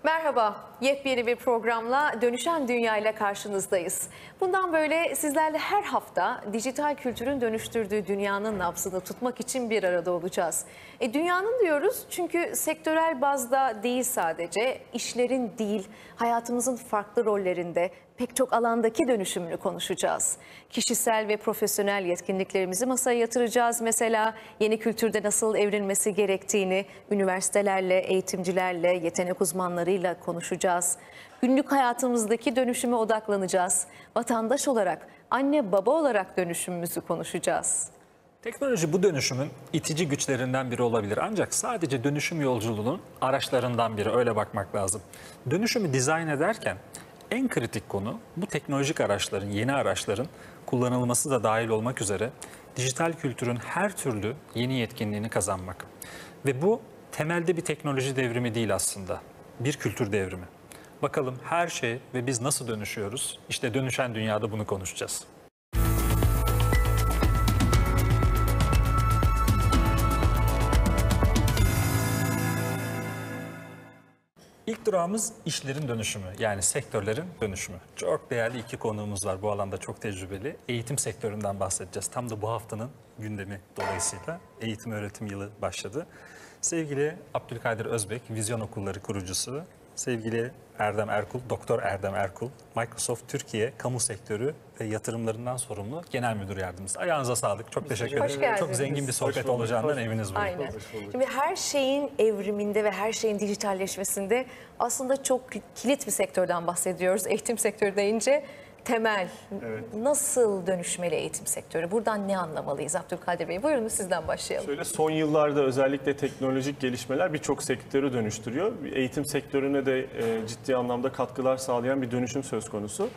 Merhaba, yepyeni bir programla Dönüşen Dünya ile karşınızdayız. Bundan böyle sizlerle her hafta dijital kültürün dönüştürdüğü dünyanın nabzını tutmak için bir arada olacağız. Dünyanın diyoruz çünkü sektörel bazda değil sadece, işlerin değil, hayatımızın farklı rollerinde pek çok alandaki dönüşümünü konuşacağız. Kişisel ve profesyonel yetkinliklerimizi masaya yatıracağız. Mesela yeni kültürde nasıl evrilmesi gerektiğini üniversitelerle, eğitimcilerle, yetenek uzmanlarıyla konuşacağız. Günlük hayatımızdaki dönüşüme odaklanacağız. Vatandaş olarak, anne baba olarak dönüşümümüzü konuşacağız. Teknoloji bu dönüşümün itici güçlerinden biri olabilir. Ancak sadece dönüşüm yolculuğunun araçlarından biri, öyle bakmak lazım. Dönüşümü dizayn ederken en kritik konu bu teknolojik araçların, yeni araçların kullanılması da dahil olmak üzere dijital kültürün her türlü yeni yetkinliğini kazanmak. Ve bu temelde bir teknoloji devrimi değil aslında, bir kültür devrimi. Bakalım her şey ve biz nasıl dönüşüyoruz? İşte Dönüşen Dünya'da bunu konuşacağız. İlk durağımız işlerin dönüşümü, yani sektörlerin dönüşümü. Çok değerli iki konuğumuz var, bu alanda çok tecrübeli. Eğitim sektöründen bahsedeceğiz. Tam da bu haftanın gündemi dolayısıyla eğitim öğretim yılı başladı. Sevgili Abdülkadir Özbek, Vizyon Okulları kurucusu. Sevgili Erdem Erkul, Doktor Erdem Erkul, Microsoft Türkiye Kamu Sektörü ve Yatırımlarından sorumlu Genel Müdür Yardımcısı. Ayağınıza sağlık, çok teşekkür ederim. Çok zengin bir sohbet olacağından eminiz bugün. Aynen. Şimdi her şeyin evriminde ve her şeyin dijitalleşmesinde aslında çok kilit bir sektörden bahsediyoruz. Eğitim sektörü deyince temel. Evet. Nasıl dönüşmeli eğitim sektörü? Buradan ne anlamalıyız Abdülkadir Bey? Buyurun sizden başlayalım. Şöyle, son yıllarda özellikle teknolojik gelişmeler birçok sektörü dönüştürüyor. Eğitim sektörüne de ciddi anlamda katkılar sağlayan bir dönüşüm söz konusu.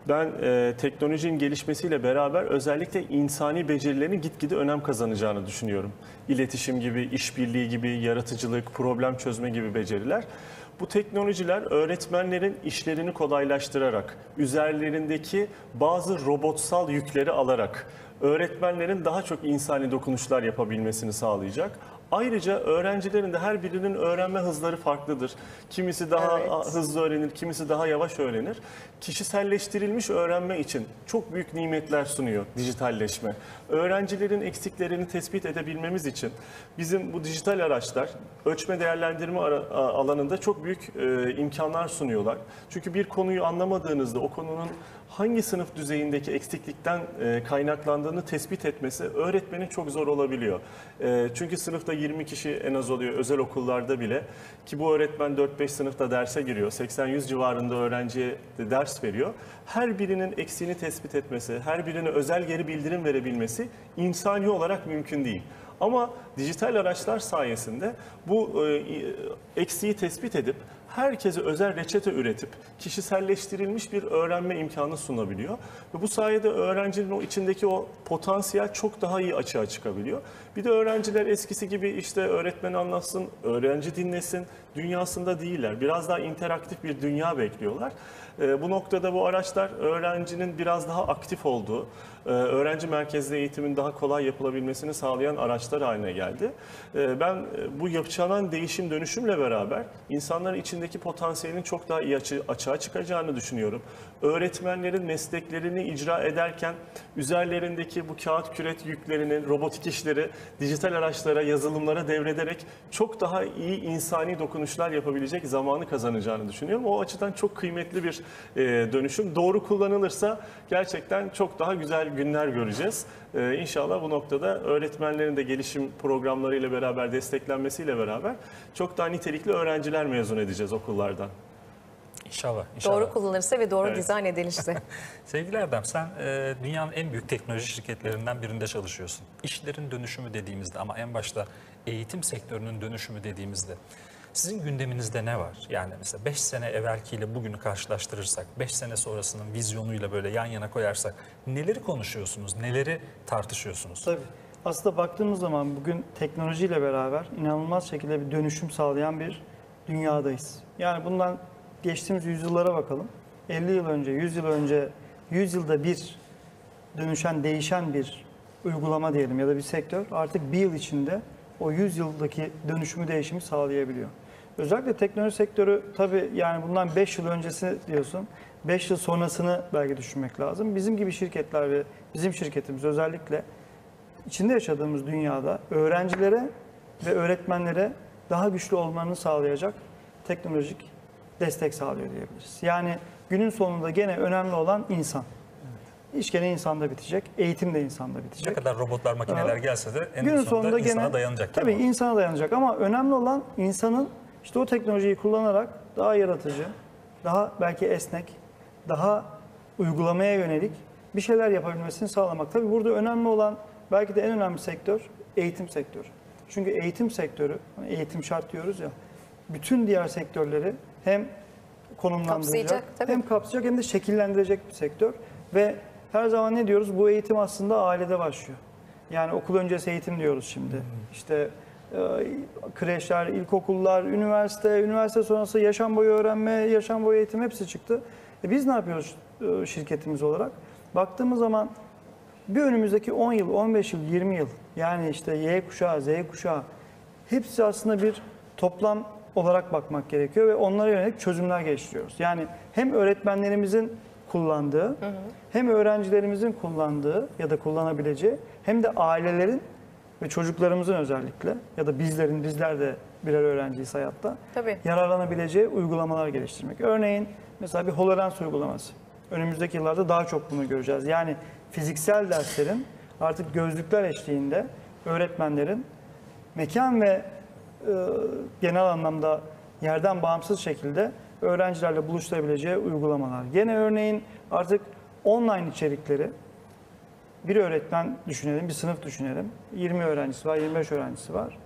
Ben teknolojinin gelişmesiyle beraber özellikle insani becerilerin gitgide önem kazanacağını düşünüyorum. İletişim gibi, işbirliği gibi, yaratıcılık, problem çözme gibi beceriler. Bu teknolojiler öğretmenlerin işlerini kolaylaştırarak, üzerlerindeki bazı robotsal yükleri alarak öğretmenlerin daha çok insani dokunuşlar yapabilmesini sağlayacak. Ayrıca öğrencilerin de her birinin öğrenme hızları farklıdır. Kimisi daha hızlı öğrenir, kimisi daha yavaş öğrenir. Kişiselleştirilmiş öğrenme için çok büyük nimetler sunuyor dijitalleşme. Öğrencilerin eksiklerini tespit edebilmemiz için bizim bu dijital araçlar ölçme değerlendirme alanında çok büyük imkanlar sunuyorlar. Çünkü bir konuyu anlamadığınızda o konunun hangi sınıf düzeyindeki eksiklikten kaynaklandığını tespit etmesi öğretmenin çok zor olabiliyor. Çünkü sınıfta 20 kişi en az oluyor özel okullarda bile, ki bu öğretmen 4-5 sınıfta derse giriyor. 80-100 civarında öğrenciye de ders veriyor. Her birinin eksiğini tespit etmesi, her birine özel geri bildirim verebilmesi insani olarak mümkün değil. Ama dijital araçlar sayesinde bu eksiği tespit edip herkese özel reçete üretip kişiselleştirilmiş bir öğrenme imkanı sunabiliyor. Ve bu sayede öğrencinin o içindeki o potansiyel çok daha iyi açığa çıkabiliyor. Bir de öğrenciler eskisi gibi işte öğretmen anlatsın, öğrenci dinlesin dünyasında değiller. Biraz daha interaktif bir dünya bekliyorlar. Bu noktada bu araçlar öğrencinin biraz daha aktif olduğu, öğrenci merkezli eğitimin daha kolay yapılabilmesini sağlayan araçlar haline geldi. Ben bu yaşanan değişim dönüşümle beraber insanların içindeki potansiyelin çok daha iyi açığa çıkacağını düşünüyorum. Öğretmenlerin mesleklerini icra ederken üzerlerindeki bu kağıt kürek yüklerini, robotik işleri dijital araçlara, yazılımlara devrederek çok daha iyi insani dokunuşlar yapabilecek zamanı kazanacağını düşünüyorum. O açıdan çok kıymetli bir dönüşüm. Doğru kullanılırsa gerçekten çok daha güzel günler göreceğiz. İnşallah bu noktada öğretmenlerin de gelişim programlarıyla beraber, desteklenmesiyle beraber çok daha nitelikli öğrenciler mezun edeceğiz okullardan. İnşallah, inşallah. Doğru kullanırsa ve doğru dizayn edilirse. Sevgili Erdem, sen dünyanın en büyük teknoloji şirketlerinden birinde çalışıyorsun. İşlerin dönüşümü dediğimizde, ama en başta eğitim sektörünün dönüşümü dediğimizde sizin gündeminizde ne var? Yani mesela 5 sene evvelkiyle bugünü karşılaştırırsak, 5 sene sonrasının vizyonuyla böyle yan yana koyarsak neleri konuşuyorsunuz, neleri tartışıyorsunuz? Tabii. Aslında baktığımız zaman bugün teknolojiyle beraber inanılmaz şekilde bir dönüşüm sağlayan bir dünyadayız. Yani bundan geçtiğimiz yüzyıllara bakalım. 50 yıl önce, 100 yıl önce, 100 yılda bir dönüşen, değişen bir uygulama diyelim ya da bir sektör artık bir yıl içinde o 100 yıldaki dönüşümü, değişimi sağlayabiliyor. Özellikle teknoloji sektörü tabii yani bundan 5 yıl öncesi diyorsun. 5 yıl sonrasını belki düşünmek lazım. Bizim gibi şirketler ve bizim şirketimiz özellikle içinde yaşadığımız dünyada öğrencilere ve öğretmenlere daha güçlü olmalarını sağlayacak teknolojik destek sağlıyor diyebiliriz. Yani günün sonunda gene önemli olan insan. İş gene insanda bitecek, eğitim de insanda Ne bitecek. kadar robotlar, makineler gelse de en Günün sonunda insana gene dayanacak. tabii değil mi? insana dayanacak ama önemli olan insanın işte o teknolojiyi kullanarak daha yaratıcı, daha belki esnek, daha uygulamaya yönelik bir şeyler yapabilmesini sağlamak. Tabii burada önemli olan belki de en önemli sektör eğitim sektörü. Çünkü eğitim sektörü, hani eğitim şart diyoruz ya, bütün diğer sektörleri hem konumlandıracak, Kapsayacak, tabii. hem kapsayacak hem de şekillendirecek bir sektör. Ve her zaman ne diyoruz? Bu eğitim aslında ailede başlıyor. Yani okul öncesi eğitim diyoruz şimdi. İşte kreşler, ilkokullar, üniversite sonrası yaşam boyu öğrenme, yaşam boyu eğitim hepsi çıktı. Biz ne yapıyoruz şirketimiz olarak? Baktığımız zaman bir önümüzdeki 10 yıl, 15 yıl, 20 yıl yani işte Y kuşağı, Z kuşağı hepsi aslında bir toplam olarak bakmak gerekiyor ve onlara yönelik çözümler geliştiriyoruz. Yani hem öğretmenlerimizin kullandığı, hem öğrencilerimizin kullandığı ya da kullanabileceği hem de ailelerin ve çocuklarımızın özellikle ya da bizler de birer öğrenciyiz hayatta. Tabii. Yararlanabileceği uygulamalar geliştirmek. Örneğin mesela bir HoloLens uygulaması. Önümüzdeki yıllarda daha çok bunu göreceğiz. Yani fiziksel derslerin artık gözlükler eşliğinde öğretmenlerin mekan ve genel anlamda yerden bağımsız şekilde öğrencilerle buluşturabileceği uygulamalar. Gene örneğin artık online içerikleri bir öğretmen düşünelim, bir sınıf düşünelim. 20 öğrencisi var, 25 öğrencisi var.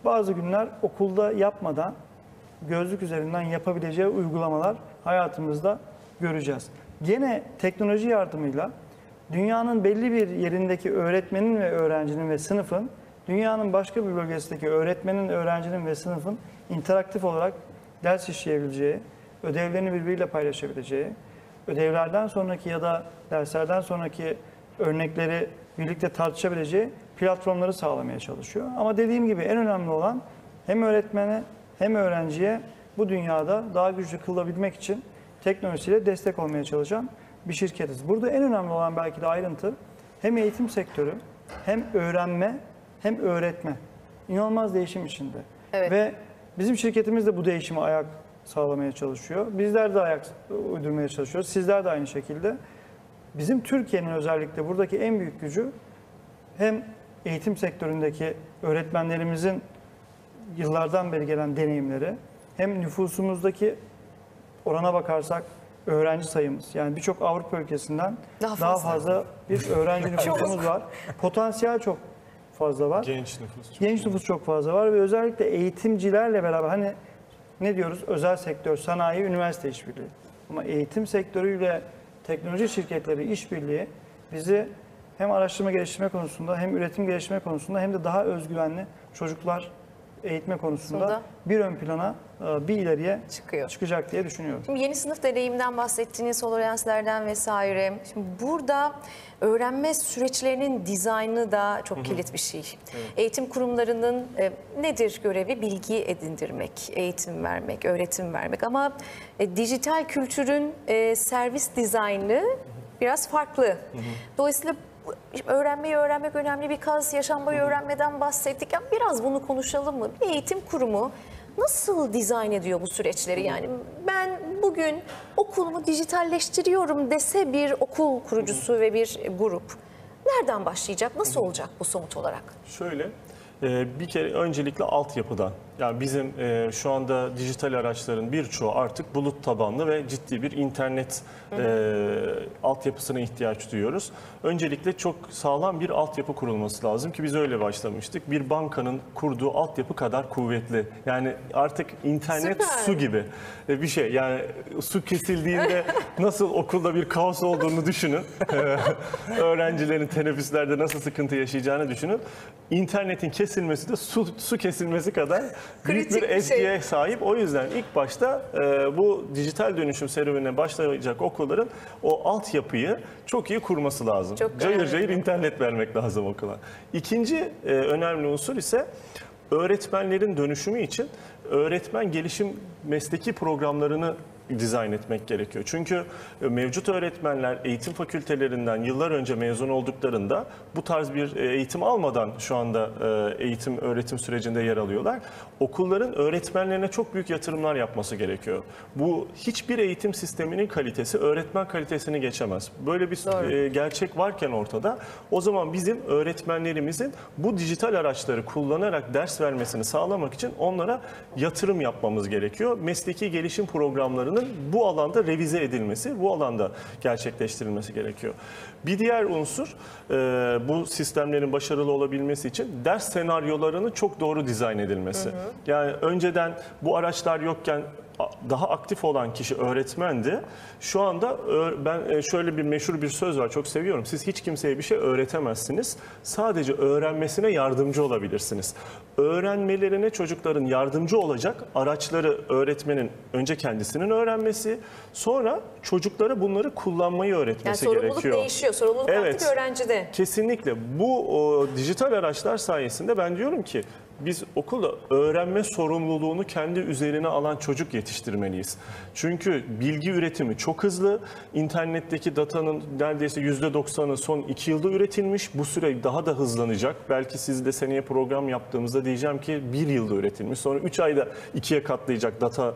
Bazı günler okulda yapmadan gözlük üzerinden yapabileceği uygulamalar hayatımızda göreceğiz. Gene teknoloji yardımıyla dünyanın belli bir yerindeki öğretmenin ve öğrencinin ve sınıfın dünyanın başka bir bölgesindeki öğretmenin, öğrencinin ve sınıfın interaktif olarak ders işleyebileceği, ödevlerini birbiriyle paylaşabileceği, ödevlerden sonraki ya da derslerden sonraki örnekleri birlikte tartışabileceği platformları sağlamaya çalışıyor. Ama dediğim gibi en önemli olan hem öğretmene hem öğrenciye bu dünyada daha güçlü kılabilmek için teknolojisiyle destek olmaya çalışan bir şirketiz. Burada en önemli olan belki de ayrıntı hem eğitim sektörü hem öğrenme hem öğretme. İnanılmaz değişim içinde. Evet. Ve bizim şirketimiz de bu değişime ayak sağlamaya çalışıyor. Bizler de ayak uydurmaya çalışıyoruz. Sizler de aynı şekilde. Bizim Türkiye'nin özellikle buradaki en büyük gücü hem eğitim sektöründeki öğretmenlerimizin yıllardan beri gelen deneyimleri hem nüfusumuzdaki orana bakarsak öğrenci sayımız. Yani birçok Avrupa ülkesinden daha fazla bir öğrenci nüfusumuz var. Potansiyel çok fazla var. Genç nüfus. Genç nüfus çok fazla var ve özellikle eğitimcilerle beraber hani ne diyoruz? Özel sektör, sanayi, üniversite işbirliği. Ama eğitim sektörüyle teknoloji şirketleri işbirliği bizi hem araştırma geliştirme konusunda hem üretim geliştirme konusunda hem de daha özgüvenli çocuklar eğitme konusunda Aslında bir ön plana, bir ileriye çıkıyor. çıkacak diye düşünüyorum. Şimdi yeni sınıf deneyimden bahsettiğiniz HoloLens'lerden vesaire. Şimdi burada öğrenme süreçlerinin dizaynı da çok kilit bir şey. Eğitim kurumlarının nedir görevi? Bilgi edindirmek, eğitim vermek, öğretim vermek. Ama dijital kültürün servis dizaynı biraz farklı. Dolayısıyla öğrenmeyi öğrenmek önemli, birkaç yaşam boyu öğrenmeden bahsettik. Yani biraz bunu konuşalım mı? Bir eğitim kurumu nasıl dizayn ediyor bu süreçleri? Yani ben bugün okulumu dijitalleştiriyorum dese bir okul kurucusu ve bir grup nereden başlayacak? Nasıl olacak bu somut olarak? Şöyle, bir kere öncelikle altyapıdan. Yani bizim şu anda dijital araçların birçoğu artık bulut tabanlı ve ciddi bir internet altyapısına ihtiyaç duyuyoruz. Öncelikle çok sağlam bir altyapı kurulması lazım ki biz öyle başlamıştık. Bir bankanın kurduğu altyapı kadar kuvvetli. Yani artık internet Süper. su gibi bir şey. Yani su kesildiğinde nasıl okulda bir kaos olduğunu düşünün. Öğrencilerin teneffüslerde nasıl sıkıntı yaşayacağını düşünün. İnternetin kesilmesi de su kesilmesi kadar büyük Kritik bir bir etkiye şey. sahip. O yüzden ilk başta bu dijital dönüşüm serüvenine başlayacak okulların o altyapıyı çok iyi kurması lazım. Çok Cayır önemli. cayır internet vermek lazım okula. İkinci önemli unsur ise Öğretmenlerin dönüşümü için öğretmen gelişim mesleki programlarını dizayn etmek gerekiyor. Çünkü mevcut öğretmenler eğitim fakültelerinden yıllar önce mezun olduklarında bu tarz bir eğitim almadan şu anda eğitim öğretim sürecinde yer alıyorlar. Okulların öğretmenlerine çok büyük yatırımlar yapması gerekiyor. Bu hiçbir eğitim sisteminin kalitesi öğretmen kalitesini geçemez. Böyle bir gerçek varken ortada, o zaman bizim öğretmenlerimizin bu dijital araçları kullanarak ders vermesini sağlamak için onlara yatırım yapmamız gerekiyor. Mesleki gelişim programlarının bu alanda revize edilmesi, bu alanda gerçekleştirilmesi gerekiyor. Bir diğer unsur bu sistemlerin başarılı olabilmesi için ders senaryolarının çok doğru dizayn edilmesi. Yani önceden bu araçlar yokken daha aktif olan kişi öğretmendi. Şu anda ben şöyle bir meşhur bir söz var, çok seviyorum. Siz hiç kimseye bir şey öğretemezsiniz. Sadece öğrenmesine yardımcı olabilirsiniz. Öğrenmelerine çocukların yardımcı olacak araçları öğretmenin önce kendisinin öğrenmesi, sonra çocuklara bunları kullanmayı öğretmesi gerekiyor. Sorumluluk değişiyor. Sorumluluk artık öğrencide. Kesinlikle. Bu dijital araçlar sayesinde ben diyorum ki biz okulda öğrenme sorumluluğunu kendi üzerine alan çocuk yetiştirmeliyiz. Çünkü bilgi üretimi çok hızlı. İnternetteki datanın neredeyse %90'ı son 2 yılda üretilmiş. Bu süre daha da hızlanacak. Belki sizle seneye program yaptığımızda diyeceğim ki 1 yılda üretilmiş. Sonra 3 ayda 2'ye katlayacak data,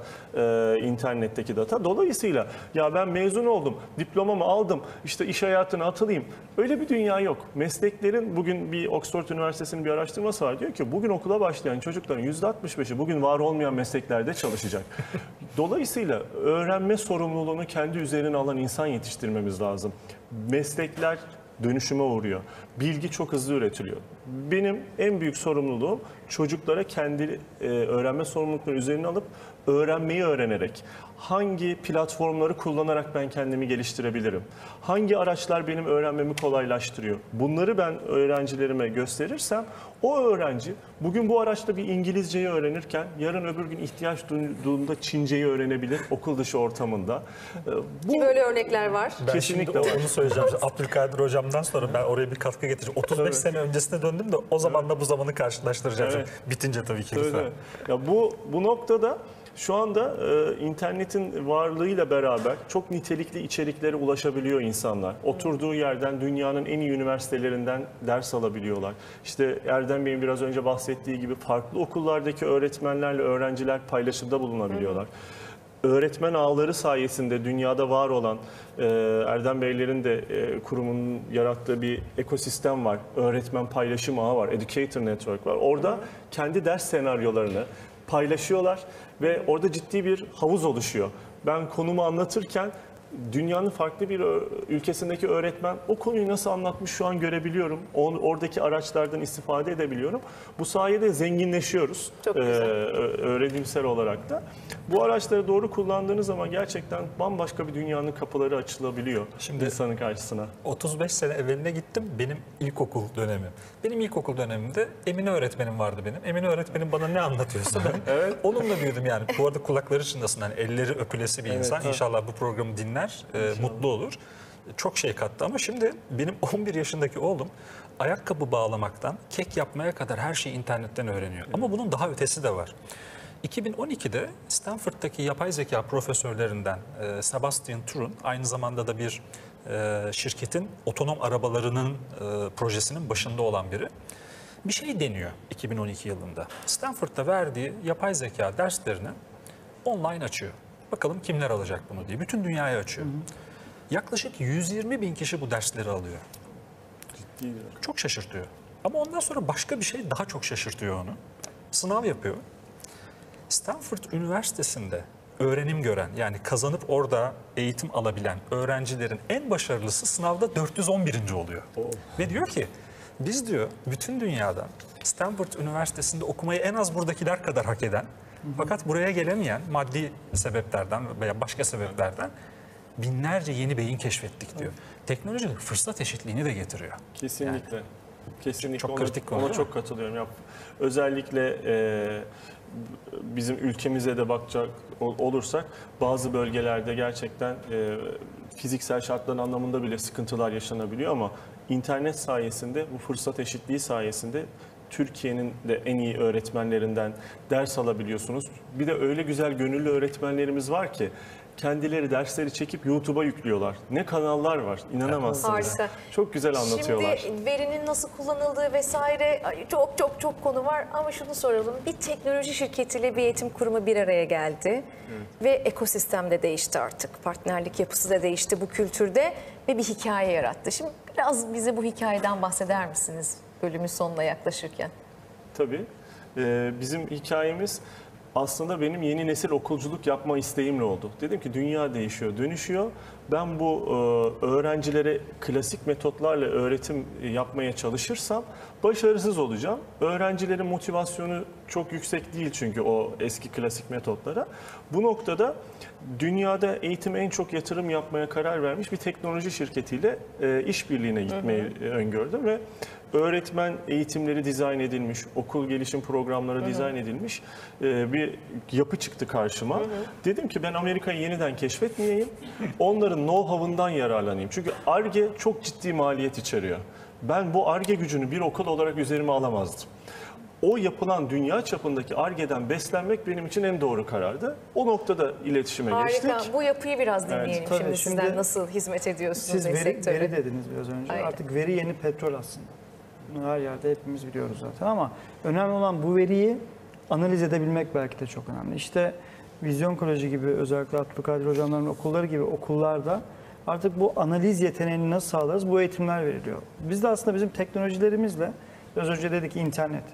internetteki data. Dolayısıyla ya ben mezun oldum, diplomamı aldım, işte iş hayatına atılayım. Öyle bir dünya yok. Mesleklerin, bugün bir Oxford Üniversitesi'nin bir araştırması var. Diyor ki bugün okula başlayan çocukların %65'i bugün var olmayan mesleklerde çalışacak. Dolayısıyla öğrenme sorumluluğunu kendi üzerine alan insan yetiştirmemiz lazım. Meslekler dönüşüme uğruyor. Bilgi çok hızlı üretiliyor. Benim en büyük sorumluluğum çocuklara kendi öğrenme sorumluluklarını üzerine alıp öğrenmeyi öğrenerek, hangi platformları kullanarak ben kendimi geliştirebilirim? Hangi araçlar benim öğrenmemi kolaylaştırıyor? Bunları ben öğrencilerime gösterirsem o öğrenci bugün bu araçta bir İngilizceyi öğrenirken yarın öbür gün ihtiyaç duyduğunda Çinceyi öğrenebilir okul dışı ortamında. Ki böyle örnekler var. Ben Kesinlikle şimdi var. onu söyleyeceğim. Abdülkadir hocamdan sonra ben oraya bir katkı getireceğim. 35 sene öncesine döndüm de o zamanla bu zamanı karşılaştıracağım. Evet. Bitince tabii ki. Öyle. Ya bu noktada şu anda internetin varlığıyla beraber çok nitelikli içeriklere ulaşabiliyor insanlar. Oturduğu yerden dünyanın en iyi üniversitelerinden ders alabiliyorlar. İşte Erdem Bey'in biraz önce bahsettiği gibi farklı okullardaki öğretmenlerle öğrenciler paylaşımda bulunabiliyorlar. Öğretmen ağları sayesinde dünyada var olan Erdem Beylerin de kurumunun yarattığı bir ekosistem var. Öğretmen paylaşım ağı var. Educator Network var. Orada kendi ders senaryolarını paylaşıyorlar ve orada ciddi bir havuz oluşuyor. Ben konumu anlatırken dünyanın farklı bir ülkesindeki öğretmen o konuyu nasıl anlatmış şu an görebiliyorum. Oradaki araçlardan istifade edebiliyorum. Bu sayede zenginleşiyoruz. Çok güzel. Öğrenimsel olarak da. Bu araçları doğru kullandığınız zaman gerçekten bambaşka bir dünyanın kapıları açılabiliyor Şimdi insanın karşısına. 35 sene evveline gittim. Benim ilkokul dönemim. Benim ilkokul dönemimde Emine öğretmenim vardı benim. Emine öğretmenim bana ne anlatıyorsa ben onunla büyüdüm yani. Bu arada kulakları çınlasın. Yani elleri öpülesi bir insan. İnşallah bu programı dinler, mutlu olur. Çok şey kattı ama şimdi benim 11 yaşındaki oğlum ayakkabı bağlamaktan kek yapmaya kadar her şeyi internetten öğreniyor. Ama bunun daha ötesi de var. 2012'de Stanford'daki yapay zeka profesörlerinden Sebastian Thrun, aynı zamanda da bir şirketin otonom arabalarının projesinin başında olan biri, bir şey deniyor 2012 yılında. Stanford'da verdiği yapay zeka derslerini online açıyor. Bakalım kimler alacak bunu diye. Bütün dünyaya açıyor. Yaklaşık 120 bin kişi bu dersleri alıyor. Çok şaşırtıyor. Ama ondan sonra başka bir şey daha çok şaşırtıyor onu. Sınav yapıyor. Stanford Üniversitesi'nde öğrenim gören, yani kazanıp orada eğitim alabilen öğrencilerin en başarılısı sınavda 411. oluyor. Ve diyor ki biz diyor bütün dünyadan Stanford Üniversitesi'nde okumayı en az buradakiler kadar hak eden fakat buraya gelemeyen maddi sebeplerden veya başka sebeplerden binlerce yeni beyin keşfettik diyor. Teknoloji fırsat eşitliğini de getiriyor. Kesinlikle. Yani. Kesinlikle. Çok kritik konu, ona değil çok mi? katılıyorum. Özellikle bizim ülkemize de bakacak olursak bazı bölgelerde gerçekten fiziksel şartların anlamında bile sıkıntılar yaşanabiliyor ama internet sayesinde, bu fırsat eşitliği sayesinde Türkiye'nin de en iyi öğretmenlerinden ders alabiliyorsunuz. Bir de öyle güzel gönüllü öğretmenlerimiz var ki kendileri dersleri çekip YouTube'a yüklüyorlar. Ne kanallar var, inanamazsınız. Harika. Çok güzel anlatıyorlar. Şimdi verinin nasıl kullanıldığı vesaire çok konu var ama şunu soralım. Bir teknoloji şirketiyle bir eğitim kurumu bir araya geldi ve ekosistem de değişti artık. Partnerlik yapısı da değişti bu kültürde ve bir hikaye yarattı. Şimdi biraz bize bu hikayeden bahseder misiniz bölümün sonuna yaklaşırken? Tabii. Bizim hikayemiz aslında benim yeni nesil okulculuk yapma isteğimle oldu. Dedim ki dünya değişiyor, dönüşüyor. Ben bu öğrencilere klasik metotlarla öğretim yapmaya çalışırsam başarısız olacağım. Öğrencilerin motivasyonu çok yüksek değil çünkü o eski klasik metotlara. Bu noktada dünyada eğitime en çok yatırım yapmaya karar vermiş bir teknoloji şirketiyle işbirliğine gitmeyi öngördüm ve öğretmen eğitimleri dizayn edilmiş, okul gelişim programları dizayn edilmiş bir yapı çıktı karşıma. Dedim ki ben Amerika'yı yeniden keşfetmeyeyim, onların know-how'ından yararlanayım. Çünkü Ar-Ge çok ciddi maliyet içeriyor. Ben bu Ar-Ge gücünü bir okul olarak üzerime alamazdım. O yapılan dünya çapındaki Ar-Ge'den beslenmek benim için en doğru karardı. O noktada iletişime geçtik. Harika. Bu yapıyı biraz dinleyelim tabii. şimdi. Sizden Şimdi nasıl hizmet ediyorsunuz Siz sektöre? veri dediniz biraz önce. Aynen. Artık veri yeni petrol aslında. Bunu her yerde hepimiz biliyoruz zaten ama önemli olan bu veriyi analiz edebilmek belki de çok önemli. İşte Vizyon Koleji gibi, özellikle Abdülkadir Hocamların okulları gibi okullarda artık bu analiz yeteneğini nasıl sağlarız? Bu eğitimler veriliyor. Biz de aslında bizim teknolojilerimizle, biraz önce dedik internet.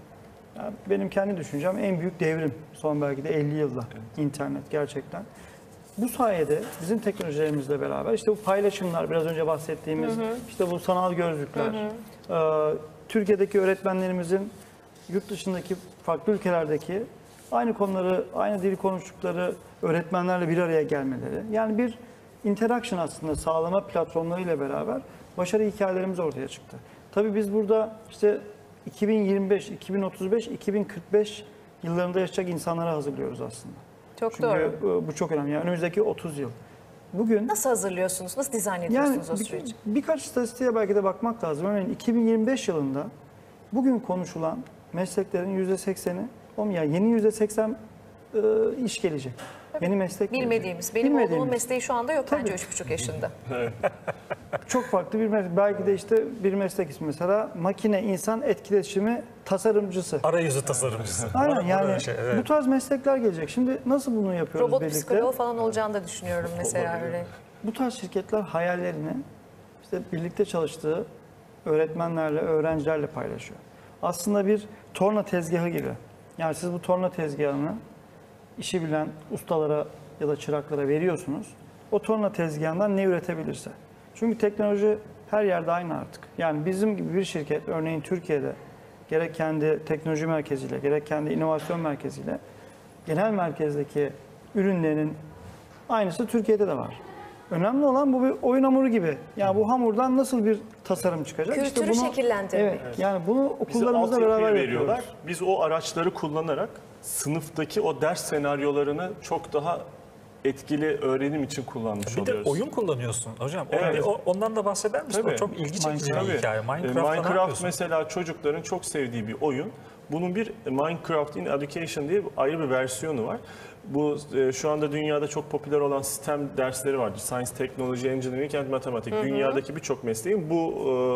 Yani benim kendi düşüncem en büyük devrim son belki de 50 yılda internet gerçekten. Bu sayede bizim teknolojilerimizle beraber işte bu paylaşımlar, biraz önce bahsettiğimiz işte bu sanal gözlükler, Türkiye'deki öğretmenlerimizin yurt dışındaki farklı ülkelerdeki aynı konuları, aynı dili konuştukları öğretmenlerle bir araya gelmeleri. Yani bir interaction aslında sağlama platformlarıyla beraber başarı hikayelerimiz ortaya çıktı. Tabii biz burada işte 2025, 2035, 2045 yıllarında yaşayacak insanlara hazırlıyoruz aslında. Çok Çünkü doğru. bu çok önemli. Yani önümüzdeki 30 yıl. Bugün Nasıl hazırlıyorsunuz? Nasıl dizayn ediyorsunuz o süreci? birkaç istatistiğe belki de bakmak lazım. Örneğin 2025 yılında bugün konuşulan mesleklerin %80'i, yani yeni %80 iş gelecek. Yeni meslek gelecek. Bilmediğimiz. Benim Bilmediğimiz. oğlumun mesleği şu anda yok Tabii. bence 3,5 yaşında. Çok farklı bir meslek. Belki de işte bir meslek ismi mesela makine insan etkileşimi tasarımcısı. Arayüzü tasarımcısı. Aynen Var yani öyle şey, evet. bu tarz meslekler gelecek. Şimdi nasıl bunu yapıyoruz Robot birlikte? psikoloğu falan olacağını da düşünüyorum mesela öyle. Bu tarz şirketler hayallerini işte birlikte çalıştığı öğretmenlerle, öğrencilerle paylaşıyor. Aslında bir torna tezgahı gibi. Yani siz bu torna tezgahını işi bilen ustalara ya da çıraklara veriyorsunuz. O torna tezgahından ne üretebilirse. Çünkü teknoloji her yerde aynı artık. Yani bizim gibi bir şirket, örneğin Türkiye'de gerek kendi teknoloji merkeziyle, gerek kendi inovasyon merkeziyle genel merkezdeki ürünlerin aynısı Türkiye'de de var. Önemli olan bu bir oyun hamuru gibi. Yani bu hamurdan nasıl bir tasarım çıkacak? Kültürü şekillendirmek. Evet. Yani bunu Bize okullarımızda altyapıyı beraber veriyorlar. yapıyoruz. Biz o araçları kullanarak sınıftaki o ders senaryolarını çok daha etkili öğrenim için kullanmış Bir de oluyoruz. oyun kullanıyorsun hocam. Evet. Ondan da bahseder misin? Tabii. O çok ilgi çekici Tabii. bir hikaye. Minecraft'ta ne Minecraft yapıyorsun? mesela çocukların çok sevdiği bir oyun. Bunun bir Minecraft in Education diye ayrı bir versiyonu var. Bu şu anda dünyada çok popüler olan STEM dersleri var. Science, Technology, Engineering and Mathematics. Dünyadaki birçok mesleğin bu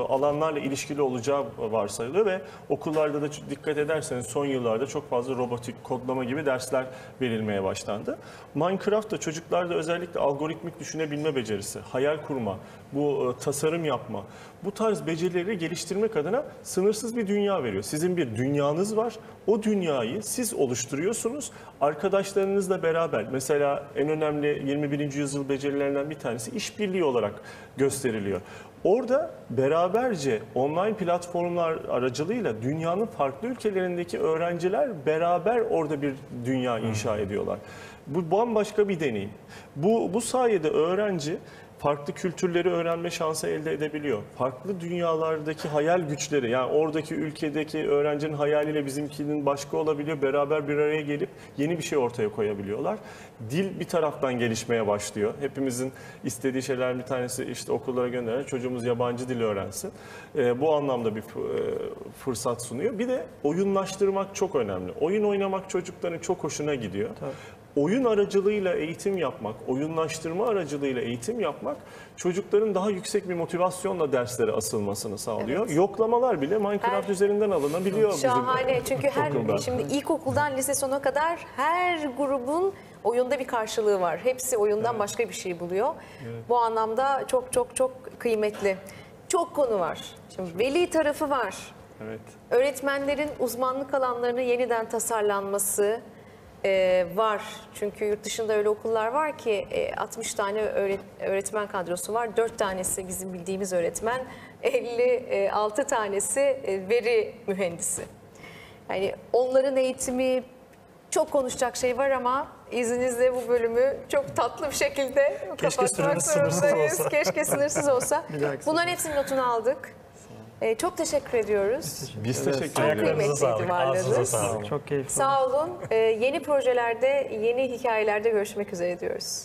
alanlarla ilişkili olacağı varsayılıyor ve okullarda da dikkat ederseniz son yıllarda çok fazla robotik, kodlama gibi dersler verilmeye başlandı. Minecraft'ta çocuklarda özellikle algoritmik düşünebilme becerisi, hayal kurma, bu tasarım yapma, bu tarz becerileri geliştirmek adına sınırsız bir dünya veriyor. Sizin bir dünyanız var. O dünyayı siz oluşturuyorsunuz. Arkadaşlarınızla beraber, mesela en önemli 21. yüzyıl becerilerinden bir tanesi işbirliği olarak gösteriliyor. Orada beraberce online platformlar aracılığıyla dünyanın farklı ülkelerindeki öğrenciler beraber orada bir dünya inşa ediyorlar. Bu bambaşka bir deneyim. Bu sayede öğrenci farklı kültürleri öğrenme şansı elde edebiliyor. Farklı dünyalardaki hayal güçleri, yani oradaki ülkedeki öğrencinin hayaliyle bizimkinin başka olabiliyor. Beraber bir araya gelip yeni bir şey ortaya koyabiliyorlar. Dil bir taraftan gelişmeye başlıyor. Hepimizin istediği şeyler bir tanesi işte okullara gönderen çocuğumuz yabancı dil öğrensin. Bu anlamda bir fırsat sunuyor. Bir de oyunlaştırmak çok önemli. Oyun oynamak çocukların çok hoşuna gidiyor. Tabii. Oyun aracılığıyla eğitim yapmak, oyunlaştırma aracılığıyla eğitim yapmak çocukların daha yüksek bir motivasyonla derslere asılmasını sağlıyor. Evet. Yoklamalar bile Minecraft üzerinden alınabiliyor. Şahane. Çünkü okulda. şimdi ilkokuldan lise sonuna kadar her grubun oyunda bir karşılığı var. Hepsi oyundan başka bir şey buluyor. Bu anlamda çok çok çok kıymetli. Çok konu var. Şimdi veli tarafı var. Evet. Öğretmenlerin uzmanlık alanlarının yeniden tasarlanması var. Çünkü yurt dışında öyle okullar var ki 60 tane öğretmen kadrosu var. 4 tanesi bizim bildiğimiz öğretmen, 56 tanesi veri mühendisi. Yani onların eğitimi, çok konuşacak şey var ama izninizle bu bölümü çok tatlı bir şekilde kapatmak sınırsız zorundayız. olsa. Keşke sınırsız olsa. Bir dahaki Bunların hepsinin notunu aldık. Çok teşekkür ediyoruz. Biz teşekkür Çok ediyoruz. kıymetliydi sağlık, varlığınız. ağzınıza sağlık. Çok keyifli. Sağ olun. Yeni projelerde, yeni hikayelerde görüşmek üzere diyoruz.